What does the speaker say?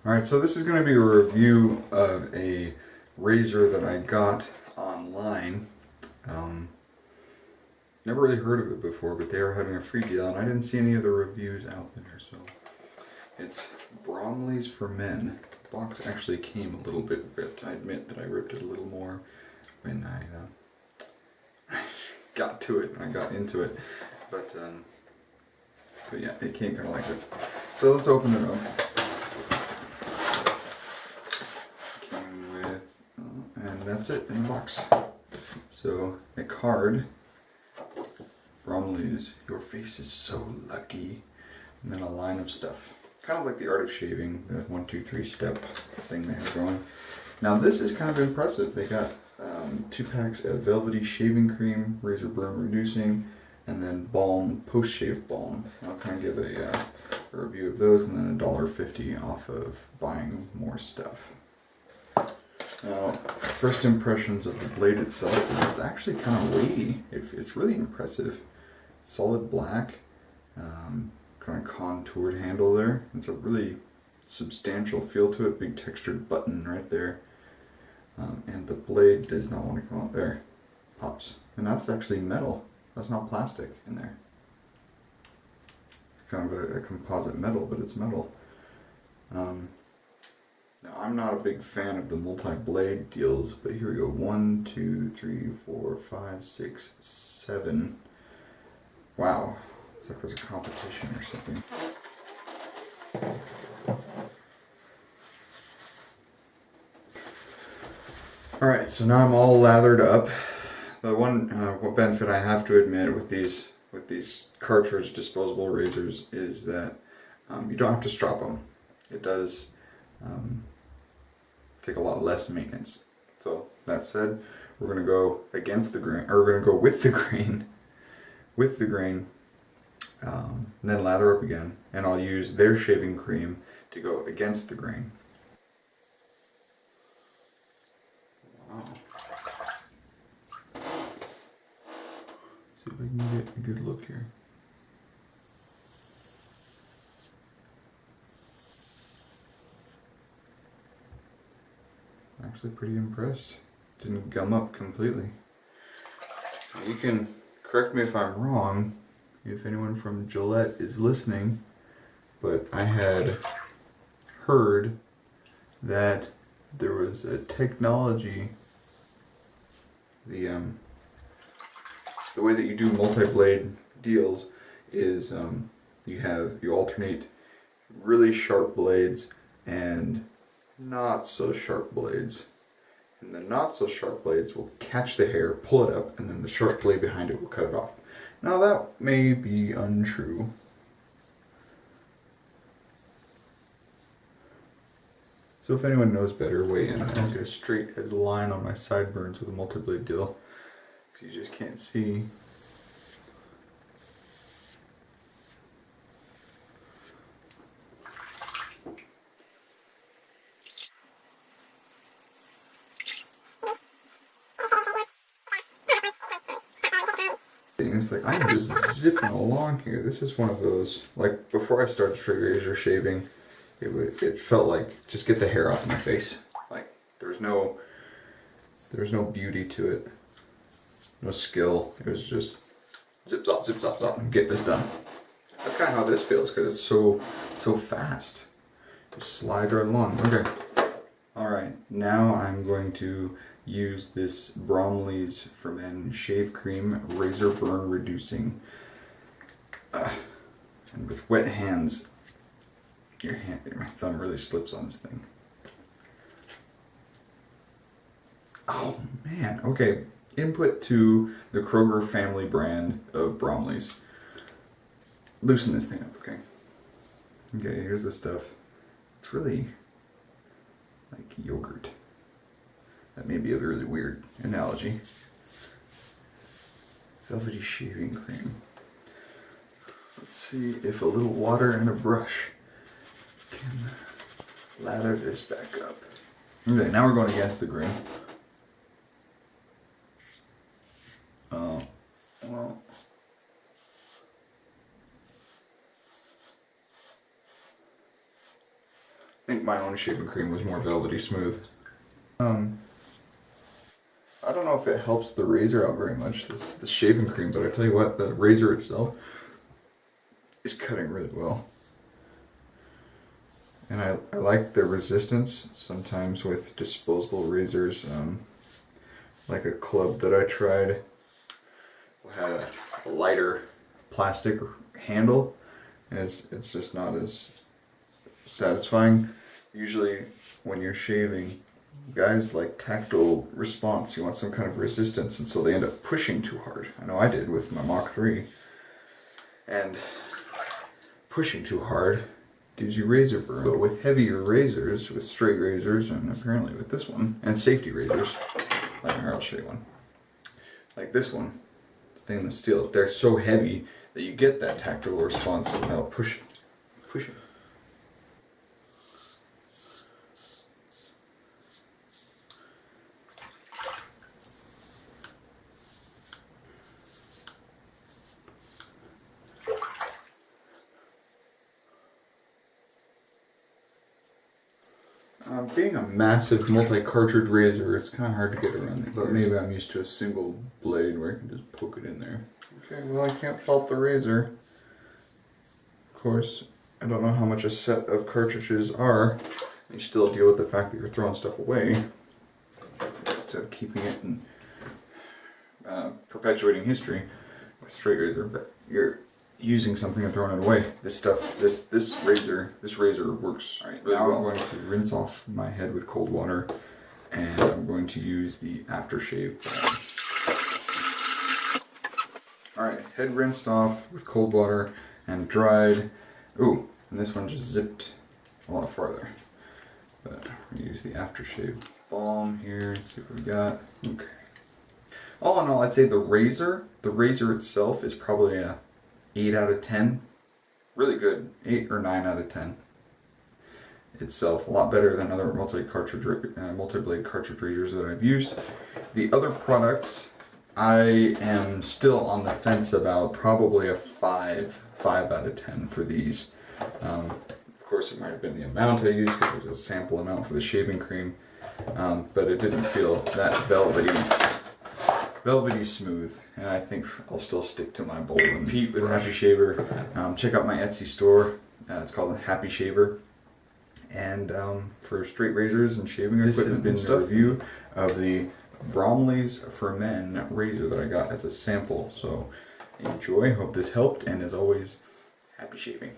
Alright, so this is going to be a review of a razor that I got online. Never really heard of it before, but they are having a free deal, and I didn't see any of the reviews out there, so it's Bromley's for Men. The box actually came a little bit ripped. I admit that I ripped it a little more when I got to it, and I got into it, but yeah, it came kind of like this. So let's open it up. And that's it in the box. So a card, Bromley's "Your Face Is So Lucky," and then a line of stuff, kind of like the Art of Shaving, the 1, 2, 3 step thing they have going. Now this is kind of impressive. They got 2 packs of velvety shaving cream, razor burn reducing, and then balm, post shave balm. I'll kind of give a review of those, and then $1.50 off of buying more stuff. Now, first impressions of the blade itself is it's actually kind of weighty. It's really impressive. Solid black, kind of contoured handle there. It's a really substantial feel to it. Big textured button right there. And the blade does not want to come out there. Pops. And that's actually metal. That's not plastic in there. Kind of a composite metal, but it's metal. Now, I'm not a big fan of the multi-blade deals, but here we go. 1, 2, 3, 4, 5, 6, 7. Wow. It's like there's a competition or something. Alright, so now I'm all lathered up. The one benefit I have to admit with these Cartridge disposable razors is that you don't have to strap them. It does take a lot less maintenance. So that said, we're going to go against the grain, or we're going to go with the grain, and then lather up again, and I'll use their shaving cream to go against the grain. Wow. See if I can get a good look here. Actually pretty impressed. Didn't gum up completely. You can correct me if I'm wrong, if anyone from Gillette is listening, but I had heard that there was a technology, the way that you do multi-blade deals is you alternate really sharp blades and not so sharp blades, and the not so sharp blades will catch the hair, pull it up, and then the sharp blade behind it will cut it off. Now that may be untrue. So if anyone knows better, weigh in. I get a straight as a line on my sideburns with a multi-blade deal, because you just can't see. Like, I'm just zipping along here. This is one of those, like, before I started straight razor shaving, it felt like just get the hair off my face. Like there's no beauty to it, no skill. It was just zip zop, and get this done. That's kind of how this feels, because it's so fast. Just slide right along. Okay. All right. Now I'm going to use this Bromley's for Men shave cream razor burn reducing, and with wet hands, my thumb really slips on this thing. Oh man, okay. Input to the Kroger Family brand of Bromley's. Loosen this thing up, okay? Okay, here's the stuff. It's really like yogurt. That may be a really weird analogy. Velvety shaving cream. Let's see if a little water and a brush can lather this back up. Okay, now we're going against the grain. Oh, well. think my own shaving cream was more velvety smooth. I don't know if it helps the razor out very much, this shaving cream, but I tell you what, the razor itself is cutting really well. And I like the resistance sometimes with disposable razors. Like a club that I tried had a lighter plastic handle, and it's just not as satisfying. Usually when you're shaving, guys like tactile response. You want some kind of resistance, and so they end up pushing too hard. I know I did with my Mach 3. And pushing too hard gives you razor burn. But with heavier razors, with straight razors, and apparently with this one, and safety razors, like here, I'll show you one. Like this one, stainless steel, they're so heavy that you get that tactile response without pushing. Being a massive multi-cartridge razor, it's kind of hard to get around it, but maybe I'm used to a single blade where I can just poke it in there. Okay, well, I can't fault the razor. Of course, I don't know how much a set of cartridges are. You still deal with the fact that you're throwing stuff away instead of keeping it and perpetuating history with straight razor, but you're using something and throwing it away. This razor works really well. I'm going to rinse off my head with cold water, and I'm going to use the aftershave balm. Alright, head rinsed off with cold water and dried. Ooh, and this one just zipped a lot farther. But I'm going to use the aftershave balm here, see what we got. Okay. All in all, I'd say the razor itself is probably a 8 out of 10. Really good. 8 or 9 out of 10. Itself. A lot better than other multi-blade cartridge razors that I've used. The other products, I am still on the fence about. Probably a 5 out of 10 for these. Of course, it might have been the amount I used, because it was a sample amount for the shaving cream. But it didn't feel that velvety smooth, and I think I'll still stick to my bowl and Pete with Happy Shaver. Check out my Etsy store. It's called Happy Shaver. And for straight razors and shaving equipment, this has been the review of the Bromley's for Men razor that I got as a sample. So enjoy. Hope this helped, and as always, happy shaving.